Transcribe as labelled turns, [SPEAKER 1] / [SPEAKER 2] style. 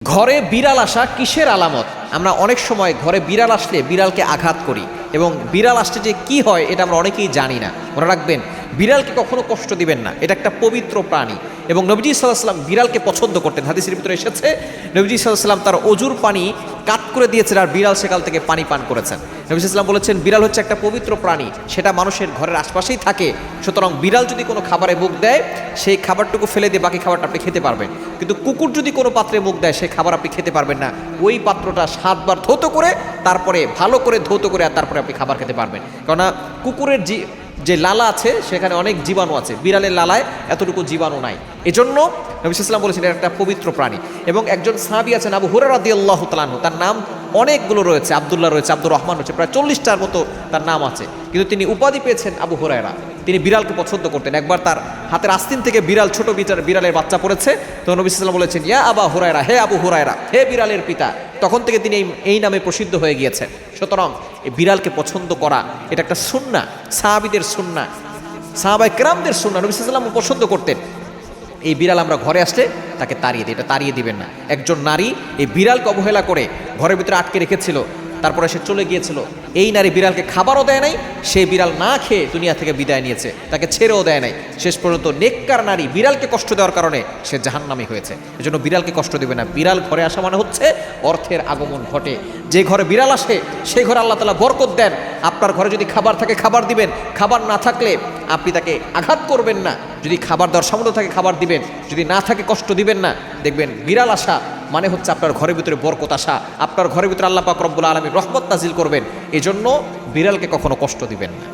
[SPEAKER 1] ঘরে বিড়াল আসা কিসের আলামত? আমরা অনেক সময় ঘরে বিড়াল আসলে বিড়ালকে আঘাত করি এবং বিড়াল আসলে যে কি হয় এটা আমরা অনেকেই জানি না। মনে রাখবেন, বিড়ালকে কখনো কষ্ট দিবেন না, এটা একটা পবিত্র প্রাণী এবং নবীজি সাল্লাল্লাহু আলাইহি ওয়াসাল্লাম বিড়ালকে পছন্দ করতেন। হাদিসের ভিতরে এসেছে নবীজি সাল্লাল্লাহু আলাইহি ওয়াসাল্লাম তার অজুর পানি কাট করে দিয়েছেন আর বিড়াল সেকাল থেকে পানি পান করেছেন। নবী সাল্লাল্লাহু আলাইহি ওয়াসাল্লাম বলেছেন বিড়াল হচ্ছে একটা পবিত্র প্রাণী, সেটা মানুষের ঘরের আশপাশেই থাকে। সুতরাং বিড়াল যদি কোনো খাবারে মুখ দেয় সেই খাবারটুকু ফেলে দিয়ে বাকি খাবারটা আপনি খেতে পারবেন, কিন্তু কুকুর যদি কোনো পাত্রে মুখ দেয় সেই খাবার আপনি খেতে পারবেন না। ওই পাত্রটা 7 বার ধৌত করে তারপরে ভালো করে ধৌত করে আর তারপরে আপনি খাবার খেতে পারবেন। কেননা কুকুরের যে লালা আছে সেখানে অনেক জীবাণু আছে, বিড়ালের লালায় এতটুকু জীবাণু নাই। এজন্য নবী সাল্লাল্লাহু আলাইহি ওয়াসাল্লাম বলেছেন এটা একটা পবিত্র প্রাণী। এবং একজন সাহাবী আছেন আবু হুরায়রা রাদিয়াল্লাহু তাআলা আনহু, তার নাম অনেকগুলো রয়েছে, আব্দুল্লাহ রয়েছে, আব্দুর রহমান রয়েছে, প্রায় 40টার মতো তার নাম আছে, কিন্তু তিনি উপাধি পেয়েছেন আবু হুরায়রা। তিনি বিড়ালকে পছন্দ করতেন। একবার তার হাতের আস্তিন থেকে বিড়াল, ছোট বিড়ালের বাচ্চা পড়েছে, তো নবী সাল্লাল্লাহু আলাইহি ওয়াসাল্লাম বলেছেন ইয়া আবা হুরায়রা, হে আবু হুরায়রা, হে বিড়ালের পিতা। তখন থেকে তিনি এই নামে প্রসিদ্ধ হয়ে গিয়েছেন। সুতরাং এই বিড়ালকে পছন্দ করা এটা একটা সুন্নাহ, সাহাবীদের সুন্নাহ, সাহাবায়ে কেরামদের সুন্নাহ। নবী সাল্লাল্লাহু আলাইহি ওয়াসাল্লাম পছন্দ করতেন। এই বিড়াল আমরা ঘরে আসলে তাকে তাড়িয়ে দিই, এটা তাড়িয়ে দিবেন না। একজন নারী এই বিড়ালকে অবহেলা করে ঘরের ভিতরে আটকে রেখেছিল, তারপরে সে চলে গিয়েছিল। এই নারী বিড়ালকে খাবারও দেয় নাই, সেই বিড়াল না খেয়ে দুনিয়া থেকে বিদায় নিয়েছে, তাকে ছেড়েও দেয় নাই। শেষ পর্যন্ত নেককার নারী বিড়ালকে কষ্ট দেওয়ার কারণে সে জাহান্নামী হয়েছে। এজন্য বিড়ালকে কষ্ট দেবে না। বিড়াল ঘরে আসা মানে হচ্ছে অর্থের আগমন ঘটে। যে ঘরে বিড়াল আসে সেই ঘরে আল্লাহ তাআলা বরকত দেন। আপনার ঘরে যদি খাবার থাকে খাবার দিবেন, খাবার না থাকলে আপনি তাকে আঘাত করবেন না। যদি খাবার দেওয়ার সামর্থ্য থাকে খাবার দিবেন, যদি না থাকে কষ্ট দিবেন না। দেখবেন বিড়াল আসা মানে হচ্ছে আপনার ঘরের ভিতরে বরকত আসা, আপনার ঘরের ভিতরে আল্লাহ পাক রব্বুল আলামিন রহমত নাজিল করবেন। এজন্য বিড়ালকে কখনো কষ্ট দিবেন না।